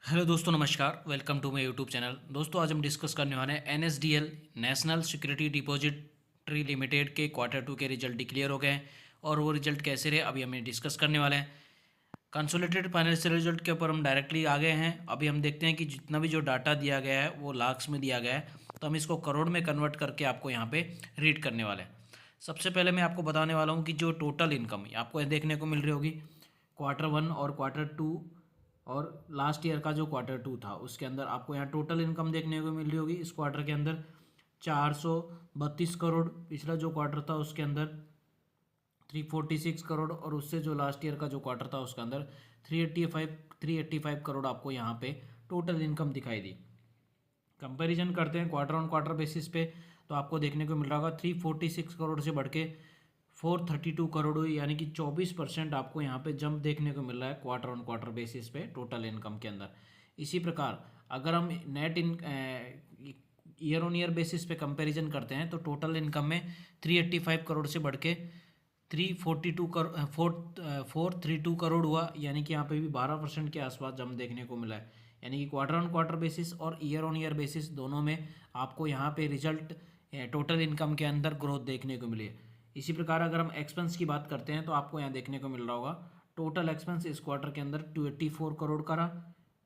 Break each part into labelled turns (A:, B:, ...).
A: Hello दोस्तों, नमस्कार। Welcome to my YouTube channel. दोस्तों, आज हम डिस्कस करने वाले हैं NSDL national security depository limited के क्वार्टर 2 के रिजल्ट डिक्लेयर हो गए हैं और वो रिजल्ट कैसे रहे अभी हम डिस्कस करने वाले हैं। कंसोलिडेटेड फाइनेंशियल रिजल्ट के ऊपर हम डायरेक्टली आ गए हैं। अभी हम देखते हैं कि जितना भी जो डाटा दिया गया है वो लाख्स में दिया गया है, तो हम इसको करोड़ में कन्वर्ट करके आपको यहाँ पे रीड करने वाले हैं। सबसे पहले मैं आपको बताने वाला हूँ कि जो टोटल इनकम आपको देखने को मिल रही होगी क्वार्टर 1 और क्वार्टर 2 और लास्ट ईयर का जो क्वार्टर 2 था उसके अंदर आपको यहाँ टोटल इनकम देखने को मिल रही होगी। इस क्वार्टर के अंदर 432 करोड़, पिछला जो क्वार्टर था उसके अंदर 346 करोड़ और उससे जो लास्ट ईयर का जो क्वार्टर था उसके अंदर 385 करोड़ आपको यहाँ पे टोटल इनकम दिखाई दी। कंपैरिजन करते हैं क्वार्टर ऑन क्वार्टर बेसिस पे, तो आपको देखने को मिल रहा होगा 346 करोड़ से बढ़ के 432 करोड़ हुई, यानी कि 24% आपको यहाँ पे जंप देखने को मिल रहा है क्वार्टर ऑन क्वार्टर बेसिस पे टोटल इनकम के अंदर। इसी प्रकार अगर हम net year on year basis पे कंपैरिजन करते हैं तो टोटल इनकम में 385 करोड़ से बढ़ के 432 करोड़ हुआ, यानी कि यहाँ पे भी 12% के आसपास जंप देखने को मिला है। यानी कि क्वार्टर ऑन क्वार्टर बेसिस और ईयर ऑन ईयर बेसिस दोनों में आपको यहाँ पे रिजल्ट टोटल इनकम के अंदर ग्रोथ देखने को मिली है। इसी प्रकार अगर हम एक्सपेंस की बात करते हैं तो आपको यहाँ देखने को मिल रहा होगा टोटल एक्सपेंस इस क्वार्टर के अंदर 284 करोड़ का रहा।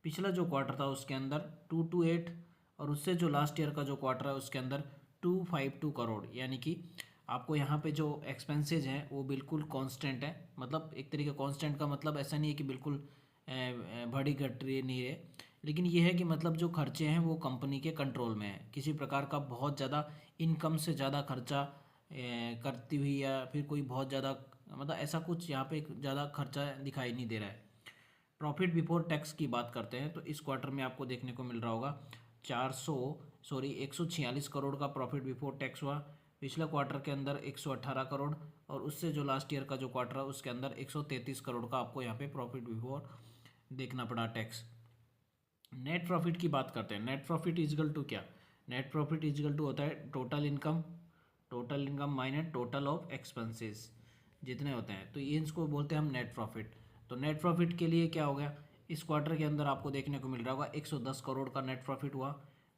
A: पिछला जो क्वार्टर था उसके अंदर 228 और उससे जो लास्ट ईयर का जो क्वार्टर है उसके अंदर 252 करोड़, यानी कि आपको यहाँ पे जो एक्सपेंसेज हैं वो बिल्कुल कांस्टेंट है। मतलब एक तरीके कांस्टेंट का मतलब ऐसा नहीं है कि बिल्कुल बढ़ी घट रही नहीं है, लेकिन ये है कि मतलब जो खर्चे हैं वो कंपनी के कंट्रोल में है। किसी प्रकार का बहुत ज़्यादा इनकम से ज़्यादा खर्चा करती हुई या फिर कोई बहुत ज़्यादा मतलब ऐसा कुछ यहाँ पे ज़्यादा खर्चा दिखाई नहीं दे रहा है। प्रॉफिट बिफोर टैक्स की बात करते हैं तो इस क्वार्टर में आपको देखने को मिल रहा होगा 146 करोड़ का प्रॉफिट बिफोर टैक्स हुआ। पिछले क्वार्टर के अंदर 118 करोड़ और उससे जो लास्ट ईयर का जो क्वार्टर है उसके अंदर 133 करोड़ का आपको यहाँ पे प्रॉफिट बिफोर देखना पड़ा टैक्स। नेट प्रॉफिट की बात करते हैं। नेट प्रॉफिट इजगल टू क्या? नेट प्रॉफिट इजगल टू होता है total income minus total of expenses जितने होते हैं, तो ये इसको बोलते हैं हम नेट प्रॉफिट। तो नेट प्रॉफिट के लिए क्या हो गया, इस क्वार्टर के अंदर आपको देखने को मिल रहा होगा 110 करोड़ का नेट प्रॉफिट हुआ।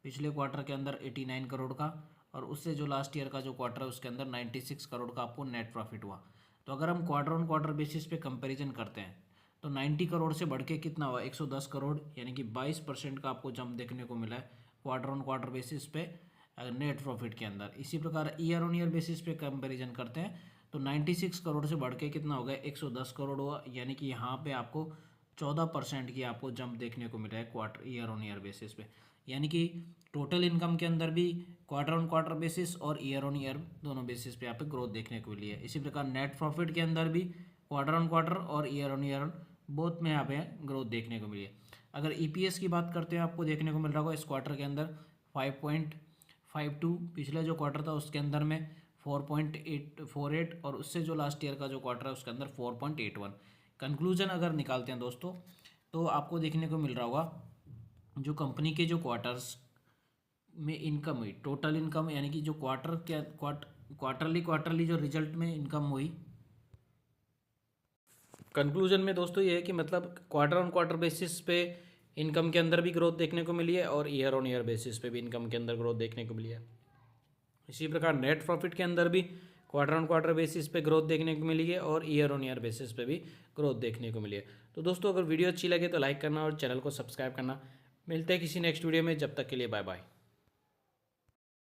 A: पिछले क्वार्टर के अंदर 89 करोड़ का और उससे जो लास्ट ईयर का जो क्वार्टर है उसके अंदर 96 करोड़ का आपको नेट प्रॉफिट हुआ। तो अगर हम क्वार्टर ऑन क्वार्टर बेसिस पे कंपैरिजन करते हैं तो 90 करोड़ से बढ़ के कितना हुआ 110 करोड़, यानी कि 22% का आपको जंप देखने को मिला है क्वार्टर ऑन क्वार्टर बेसिस पे नेट प्रॉफिट के अंदर। इसी प्रकार ईयर ऑन ईयर बेसिस पे कंपैरिजन करते हैं तो 96 करोड़ से बढ़ के कितना हो गया 110 करोड़ हुआ, यानी कि यहाँ पे आपको 14% की आपको जंप देखने को मिला है quarter year on year basis पे। यानी कि टोटल इनकम के अंदर भी क्वार्टर ऑन क्वार्टर बेसिस और ईयर ऑन ईयर दोनों बेसिस पे यहाँ पे ग्रोथ देखने को मिली है। इसी प्रकार नेट प्रॉफिट के अंदर भी क्वार्टर ऑन क्वार्टर और ईयर ऑन ईयर बोथ में यहाँ पे ग्रोथ देखने को मिली है। अगर ईपीएस की बात करते हैं आपको देखने को मिल रहा होगा इस क्वार्टर के अंदर 5.52, पिछला जो क्वार्टर था उसके अंदर में 4.848 और उससे जो लास्ट ईयर का जो क्वार्टर है उसके अंदर 4.81। कंक्लूजन अगर निकालते हैं दोस्तों तो आपको देखने को मिल रहा होगा जो कंपनी के जो क्वार्टर्स में इनकम हुई टोटल इनकम, यानी कि जो क्वार्टरली जो रिजल्ट में इनकम हुई। कंक्लूजन में दोस्तों ये है कि मतलब क्वार्टर ऑन क्वार्टर बेसिस पे इनकम के अंदर भी ग्रोथ देखने को मिली है और ईयर ऑन ईयर बेसिस पे भी इनकम के अंदर ग्रोथ देखने को मिली है। इसी प्रकार नेट प्रॉफिट के अंदर भी क्वार्टर ऑन क्वार्टर बेसिस पे ग्रोथ देखने को मिली है और ईयर ऑन ईयर बेसिस पे भी ग्रोथ देखने को मिली है। तो दोस्तों अगर वीडियो अच्छी लगे तो लाइक करना और चैनल को सब्सक्राइब करना। मिलते हैं किसी नेक्स्ट वीडियो में, जब तक के लिए बाय बाय।